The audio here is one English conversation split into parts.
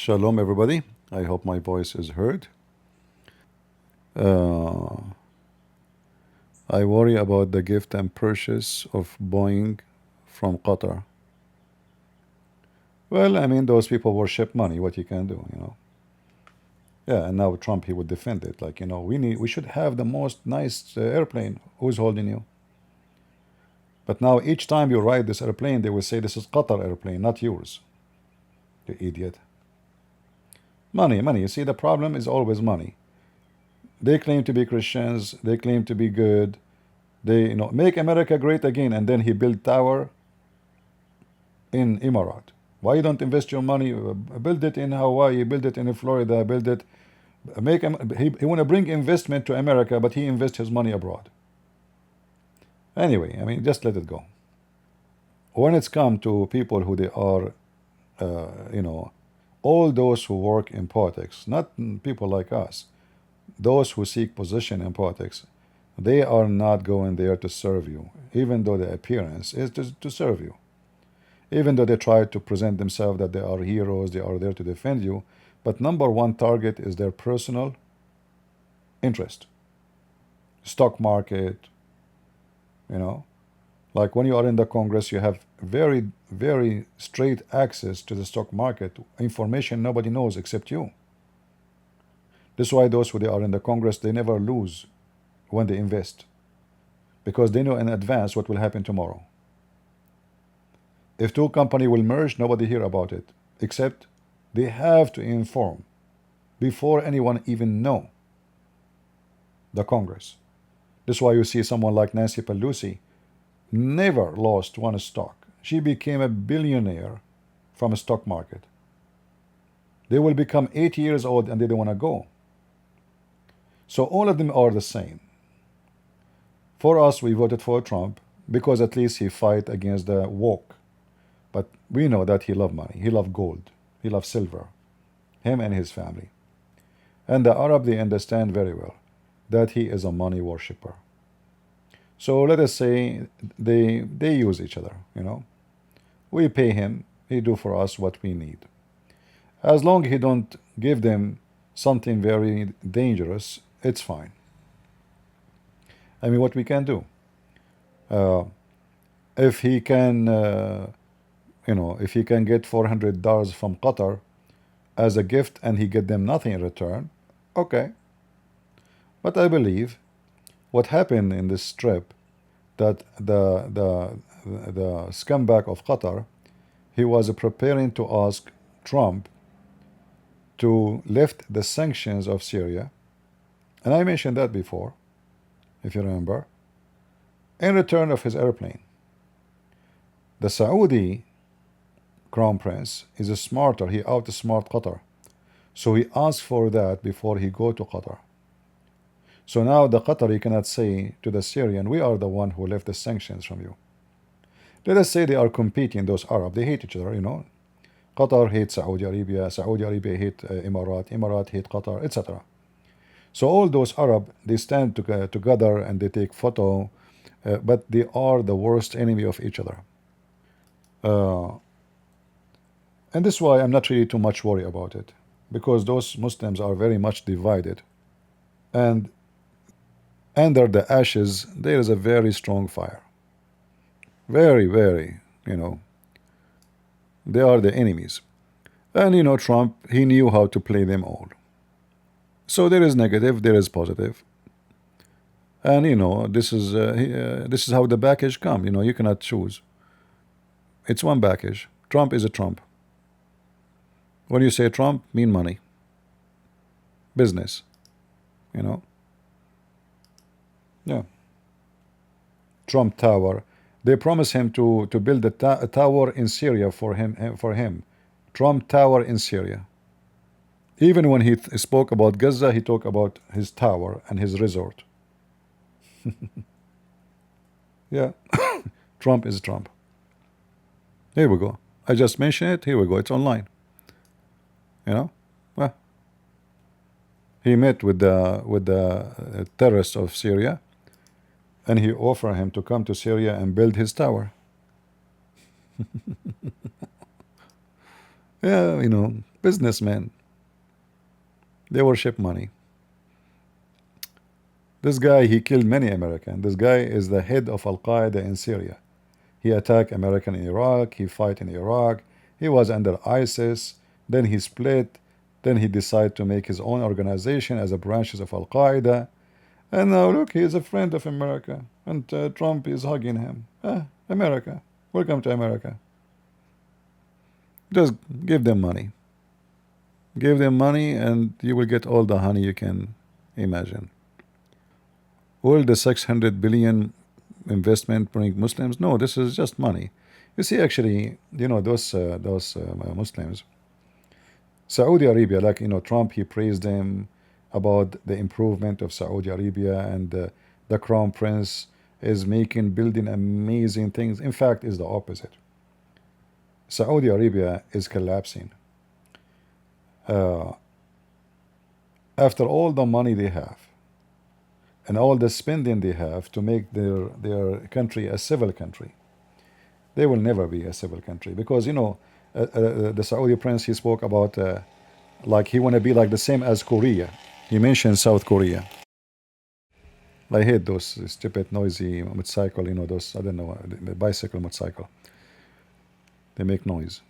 Shalom, everybody. I hope my voice is heard. Uh, I worry about the gift and purchase of Boeing from Qatar. Well, I mean, those people worship money. What you can do. Yeah, and now Trump, he would defend it. Like, we should have the most nice airplane. Who's holding you? But now each time you ride this airplane, they will say this is Qatar airplane, not yours. You idiot. Money, money. You see, the problem is always money. They claim to be Christians. They claim to be good. They make America great again, and then he built tower in Emirat. Why you don't invest your money? Build it in Hawaii, build it in Florida, build it. He want to bring investment to America, but he invests his money abroad. Anyway, I mean, just let it go. When it's come to people who they are, all those who work in politics, not people like us, those who seek position in politics, they are not going there to serve you, even though the appearance is to serve you. Even though they try to present themselves that they are heroes, they are there to defend you, but number one target is their personal interest. Stock market, like when you are in the Congress, you have very, very straight access to the stock market, information nobody knows except you. This is why those who they are in the Congress, they never lose when they invest, because they know in advance what will happen tomorrow. If two companies will merge, nobody hear about it, except they have to inform before anyone even know the Congress. This is why you see someone like Nancy Pelosi never lost one stock. She became a billionaire from a stock market. They will become 80 years old and they don't want to go. So all of them are the same. For us, we voted for Trump because at least he fight against the woke. But we know that he loved money. He loved gold. He loved silver. Him and his family. And the Arab, they understand very well that he is a money worshipper. So let us say they use each other, We pay him. He do for us what we need. As long as he don't give them something very dangerous, it's fine. I mean, what we can do? If he can, if he can get $400 from Qatar as a gift and he get them nothing in return, okay. But I believe what happened in this trip, that the scumbag of Qatar, he was preparing to ask Trump to lift the sanctions of Syria, and I mentioned that before, if you remember, in return of his airplane. The Saudi crown prince is a smarter. He outsmart Qatar, so he asked for that before he go to Qatar. So now the Qatari cannot say to the Syrian, we are the one who left the sanctions from you. Let us say they are competing, those Arab, they hate each other, Qatar hates Saudi Arabia, Saudi Arabia hate Emirat, Emirat hate Qatar, etc. So all those Arab, they stand together and they take photo, but they are the worst enemy of each other. And this is why I'm not really too much worried about it, because those Muslims are very much divided, and under the ashes there is a very strong fire. Very, very, they are the enemies. And Trump, he knew how to play them all. So there is negative, there is positive. And this is how the package come. You cannot choose. It's one package. Trump is a Trump. When you say Trump, mean money, business, yeah. Trump Tower. They promise him to build a tower in Syria for him. Trump Tower in Syria. Even when he spoke about Gaza, he talked about his tower and his resort. Yeah. Trump is Trump. Here we go. I just mentioned it. Here we go. It's online. Well, he met with the terrorists of Syria, and he offered him to come to Syria and build his tower. Yeah, Businessmen. They worship money. This guy, he killed many Americans. This guy is the head of Al-Qaeda in Syria. He attacked American in Iraq. He fought in Iraq. He was under ISIS. Then he split. Then he decided to make his own organization as a branches of Al-Qaeda. And now look, he is a friend of America. And Trump is hugging him. America. Welcome to America. Just give them money. Give them money and you will get all the honey you can imagine. Will the 600 billion investment bring Muslims? No, this is just money. You see, actually, those Muslims, Saudi Arabia, like Trump, he praised them about the improvement of Saudi Arabia, and the Crown Prince is building amazing things. In fact, it's the opposite. Saudi Arabia is collapsing. After all the money they have and all the spending they have to make their country a civil country, they will never be a civil country, because the Saudi prince, he spoke about like he want to be like the same as Korea. He mentioned South Korea. I hate those stupid noisy motorcycle, those, I don't know, the bicycle motorcycle. They make noise.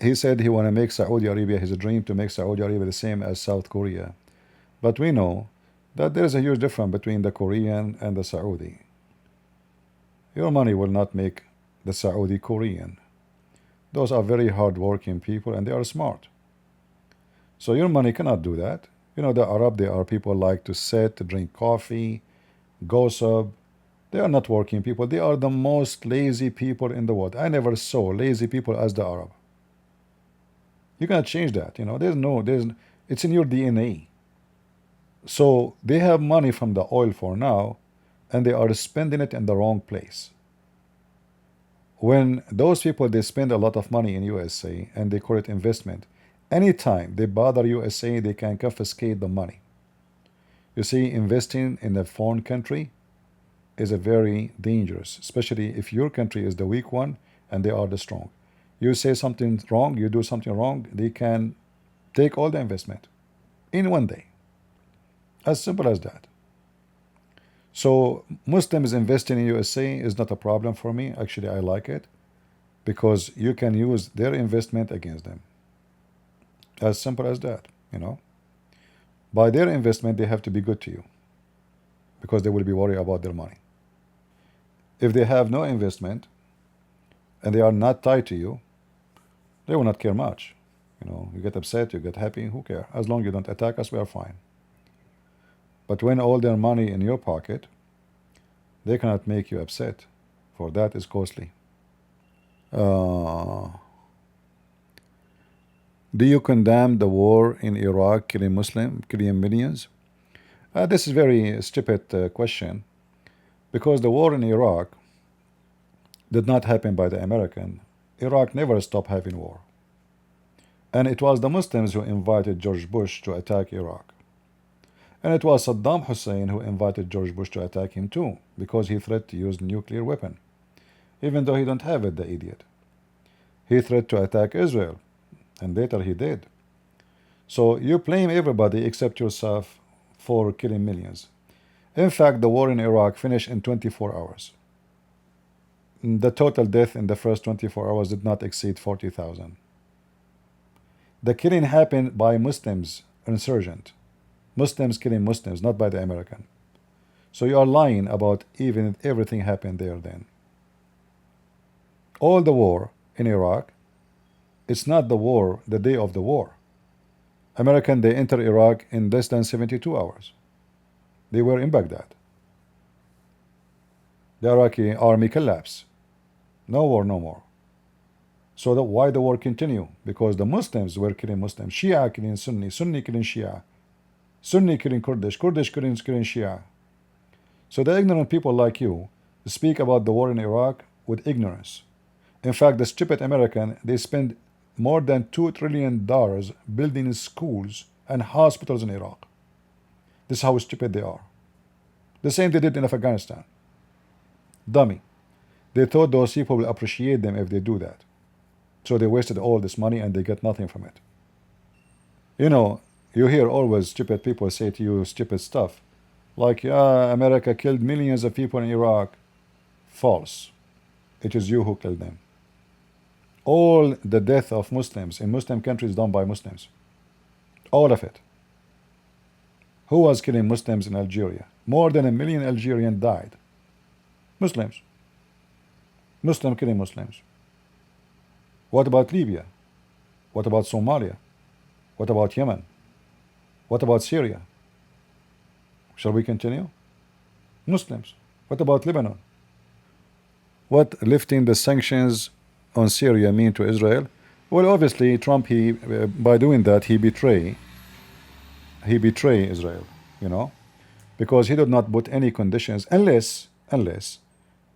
He said he want to make Saudi Arabia, his dream to make Saudi Arabia the same as South Korea. But we know that there is a huge difference between the Korean and the Saudi. Your money will not make the Saudi Korean. Those are very hard-working people and they are smart. So your money cannot do that. The Arab, they are people like to sit, drink coffee, gossip. They are not working people. They are the most lazy people in the world. I never saw lazy people as the Arab. You cannot change that. It's in your DNA. So they have money from the oil for now, and they are spending it in the wrong place. When those people, they spend a lot of money in USA and they call it investment, anytime they bother USA, they can confiscate the money. You see, investing in a foreign country is a very dangerous, especially if your country is the weak one and they are the strong. You say something wrong, you do something wrong, they can take all the investment in one day. As simple as that. So Muslims investing in USA is not a problem for me. Actually, I like it because you can use their investment against them. As simple as that, By their investment, they have to be good to you because they will be worried about their money. If they have no investment and they are not tied to you, they will not care much. You get upset, you get happy, who cares? As long as you don't attack us, we are fine. But when all their money in your pocket, they cannot make you upset, for that is costly. Do you condemn the war in Iraq, killing millions? This is very stupid question, because the war in Iraq did not happen by the American. Iraq never stopped having war. And it was the Muslims who invited George Bush to attack Iraq. And it was Saddam Hussein who invited George Bush to attack him too, because he threatened to use nuclear weapon, even though he don't have it, the idiot. He threatened to attack Israel, and later he did. So you blame everybody except yourself for killing millions. In fact, the war in Iraq finished in 24 hours. The total death in the first 24 hours did not exceed 40,000. The killing happened by Muslims, insurgent. Muslims killing Muslims, not by the American. So you are lying about even everything happened there then. All the war in Iraq, it's not the war the day of the war. American, they enter Iraq in less than 72 hours. They were in Baghdad. The Iraqi army collapsed. No war, no more. So why the war continue? Because the Muslims were killing Muslims. Shia killing Sunni, Sunni killing Shia. Sunni killing Kurdish, Kurdish killing Shia. So the ignorant people like you speak about the war in Iraq with ignorance. In fact, the stupid American, they spend more than $2 trillion building schools and hospitals in Iraq. This is how stupid they are. The same they did in Afghanistan. Dummy. They thought those people will appreciate them if they do that. So they wasted all this money and they get nothing from it. You know, you hear always stupid people say to you stupid stuff. Like, yeah, America killed millions of people in Iraq. False. It is you who killed them. All the death of Muslims in Muslim countries done by Muslims. All of it. Who was killing Muslims in Algeria? More than 1 million Algerians died. Muslims. Muslim killing Muslims. What about Libya? What about Somalia? What about Yemen? What about Syria? Shall we continue? Muslims. What about Lebanon? What lifting the sanctions on Syria mean to Israel? Well, obviously, Trump, by doing that, he betray Israel, you know, because he did not put any conditions unless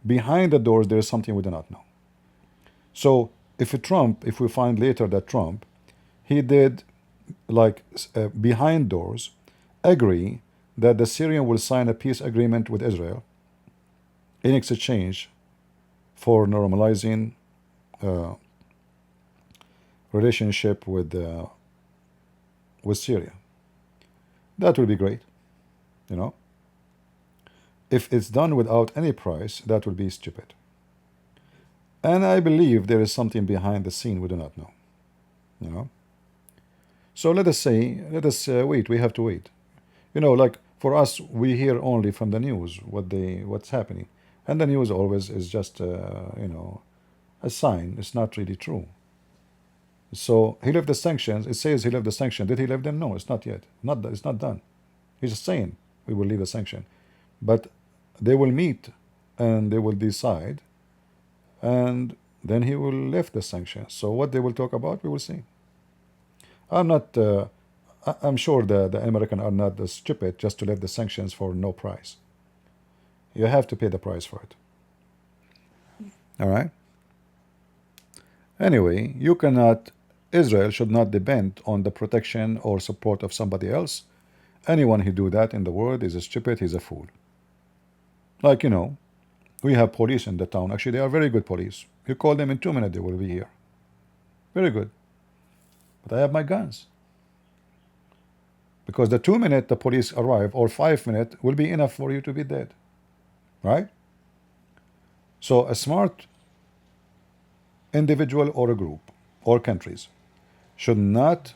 behind the doors there is something we do not know. So if we find later that Trump, he did like behind doors agree that the Syrian will sign a peace agreement with Israel in exchange for normalizing relationship with Syria, that will be great, you know. If it's done without any price, that will be stupid. And I believe there is something behind the scene we do not know, you know. So let us wait. We have to wait. You know, like for us, we hear only from the news what's happening, and the news always is just you know, a sign. It's not really true. So he left the sanctions. It says he left the sanction. Did he leave them? No, it's not yet. It's not done. He's just saying we will leave the sanction, but they will meet and they will decide, and then he will lift the sanctions. So what they will talk about, we will see. I'm sure the Americans are not stupid just to lift the sanctions for no price. You have to pay the price for it. All right. Anyway, Israel should not depend on the protection or support of somebody else. Anyone who do that in the world is stupid, he's a fool. Like, you know, we have police in the town. Actually, they are very good police. You call them in 2 minutes, they will be here. Very good. But I have my guns. Because the 2 minutes the police arrive, or 5 minutes, will be enough for you to be dead. Right? So a smart individual or a group or countries should not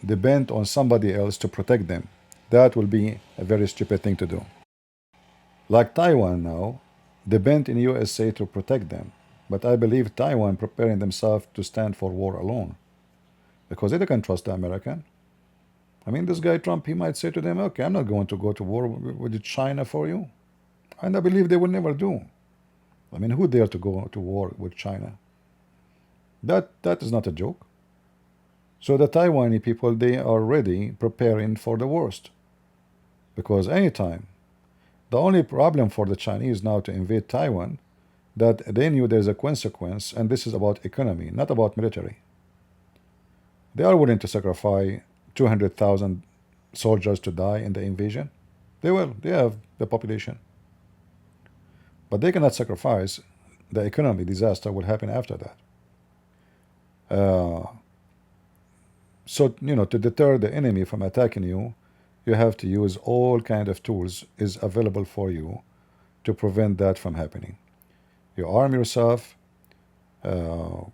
depend on somebody else to protect them. That will be a very stupid thing to do. Like Taiwan now, depend in USA to protect them. But I believe Taiwan preparing themselves to stand for war alone. Because they can't trust the American. I mean, this guy Trump, he might say to them, okay, I'm not going to go to war with China for you. And I believe they will never do. I mean, who dare to go to war with China? That is not a joke. So the Taiwanese people, they are already preparing for the worst. Because anytime, the only problem for the Chinese now to invade Taiwan, that they knew there's a consequence, and this is about economy, not about military. They are willing to sacrifice 200,000 soldiers to die in the invasion. They will. They have the population. But they cannot sacrifice the economy disaster will happen after that. So, you know, to deter the enemy from attacking you, you have to use all kind of tools is available for you to prevent that from happening. You arm yourself. You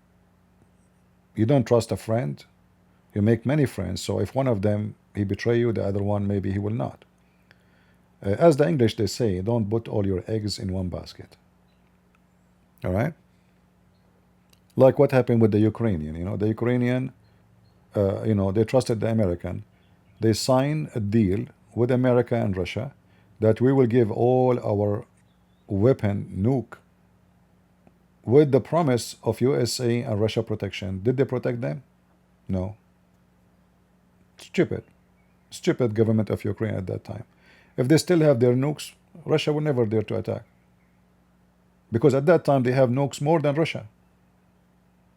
don't trust a friend. You make many friends. So if one of them, he betray you, the other one, maybe he will not. As the English, they say, don't put all your eggs in one basket. All right? Like what happened with the Ukrainian. You know, the Ukrainian, you know, they trusted the American. They signed a deal with America and Russia that we will give all our weapon, nuke, with the promise of USA and Russia protection. Did they protect them? No. Stupid government of Ukraine at that time. If they still have their nukes, Russia will never dare to attack. Because at that time they have nukes more than Russia.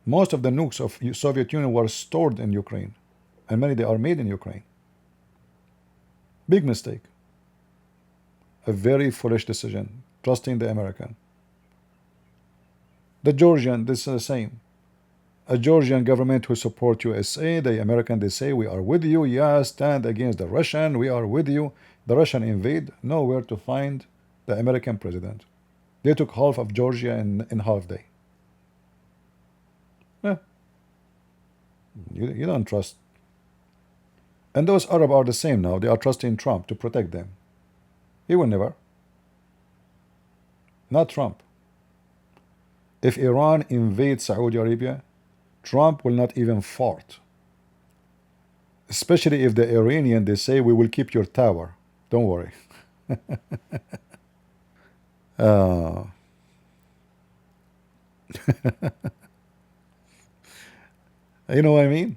Most of the nukes of Soviet Union were stored in Ukraine, and many they are made in Ukraine. Big mistake. A very foolish decision, trusting the American. The Georgian, this is the same. A Georgian government who support USA, the American, they say we are with you, yeah, stand against the Russian, we are with you. The Russian invade, nowhere to find the American president. They took half of Georgia in half day. Eh, you don't trust. And those Arab are the same now. They are trusting Trump to protect them. He will never. Not Trump. If Iran invades Saudi Arabia, Trump will not even fart. Especially if the Iranian, they say, we will keep your tower. Don't worry. Uh, you know what I mean?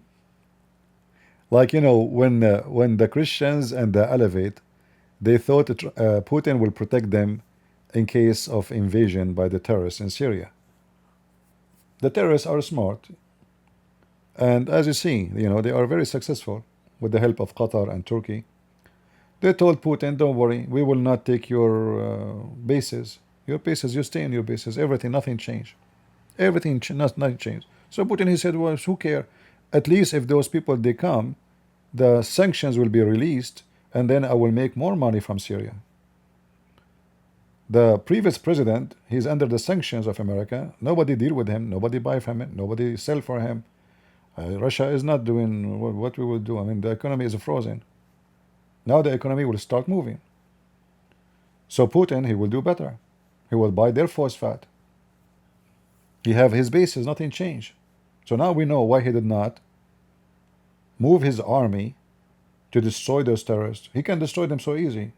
Like, when the Christians and the Alevite, they thought Putin will protect them in case of invasion by the terrorists in Syria. The terrorists are smart. And as you see, they are very successful with the help of Qatar and Turkey. They told Putin, don't worry, we will not take your bases. Your bases, you stay in your bases. Everything, nothing changed. Everything, nothing changed. So Putin, he said, well, who care? At least if those people, they come, the sanctions will be released, and then I will make more money from Syria. The previous president, he's under the sanctions of America. Nobody deal with him. Nobody buy from him. Nobody sell for him. Russia is not doing what we will do. I mean, the economy is frozen. Now the economy will start moving. So Putin, he will do better. He will buy their phosphate. He have his bases, nothing changed. So now we know why he did not move his army to destroy those terrorists. He can destroy them so easy.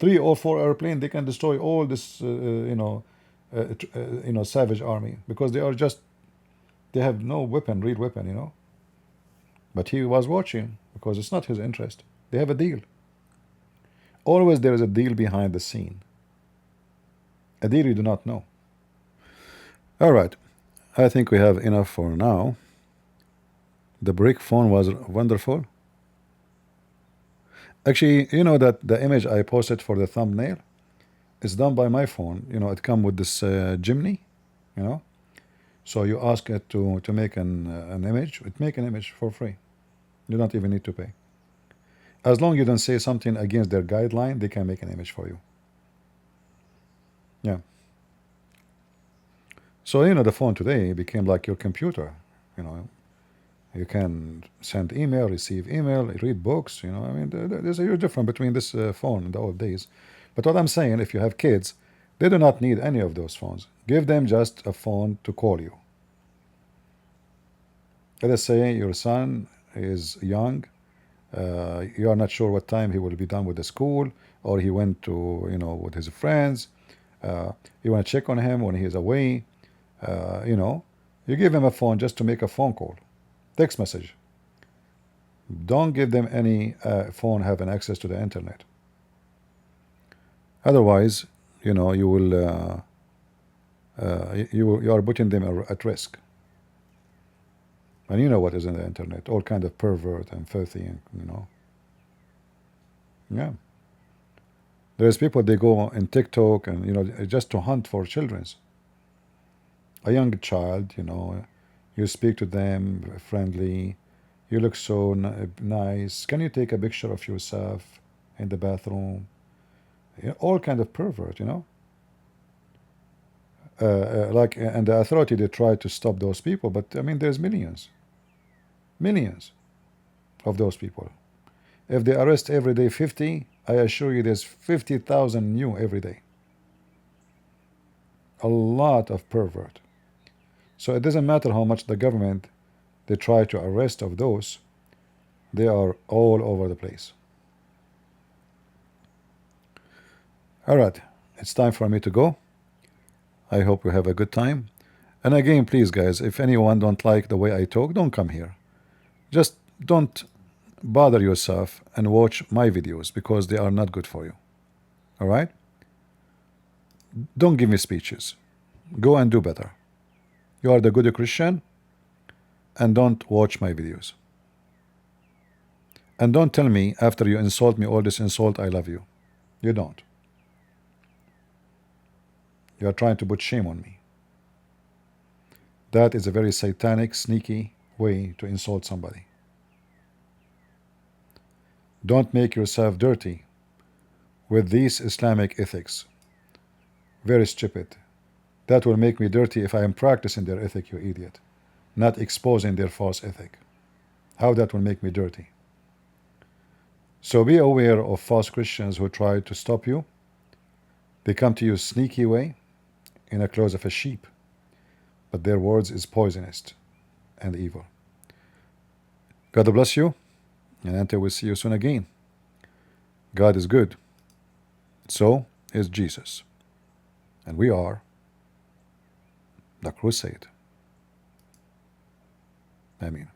3 or 4 airplanes, they can destroy all this, savage army, because they have no weapon, real weapon. But he was watching, because it's not his interest. They have a deal. Always there is a deal behind the scene. A deal you do not know. All right. I think we have enough for now. The brick phone was wonderful. Actually, you know that the image I posted for the thumbnail is done by my phone. It come with this Jimny, So you ask it to make an image. It make an image for free. You don't even need to pay. As long as you don't say something against their guideline, they can make an image for you. Yeah. So the phone today became like your computer. You can send email, receive email, read books. I mean, there's a huge difference between this phone in the old days. But what I'm saying, if you have kids, they do not need any of those phones. Give them just a phone to call you. Let us say your son is young. You are not sure what time he will be done with the school, or he went to, with his friends. You want to check on him when he is away. You give him a phone just to make a phone call. Text message. Don't give them any phone having access to the internet. Otherwise, you will you are putting them at risk. And you know what is in the internet, all kind of pervert and filthy, and yeah. There's people, they go in TikTok and just to hunt for children's. A young child, you speak to them friendly, you look so nice. Can you take a picture of yourself in the bathroom? All kind of pervert, and the authority, they try to stop those people, but I mean, there's millions of those people. If they arrest every day 50, I assure you there's 50,000 new every day. A lot of pervert. So it doesn't matter how much the government, they try to arrest of those, they are all over the place. All right, it's time for me to go. I hope you have a good time. And again, please guys, if anyone don't like the way I talk, don't come here. Just don't bother yourself and watch my videos, because they are not good for you. All right? Don't give me speeches. Go and do better. You are the good Christian, and don't watch my videos. And don't tell me after you insult me all this insult, I love you. You don't. You are trying to put shame on me. That is a very satanic, sneaky way to insult somebody. Don't make yourself dirty with these Islamic ethics. Very stupid. That will make me dirty if I am practicing their ethic, you idiot. Not exposing their false ethic. How that will make me dirty? So be aware of false Christians who try to stop you. They come to you sneaky way, in a clothes of a sheep, but their words is poisonous and evil. God bless you, and until we see you soon again. God is good. So is Jesus. And we are the crusade. Amen.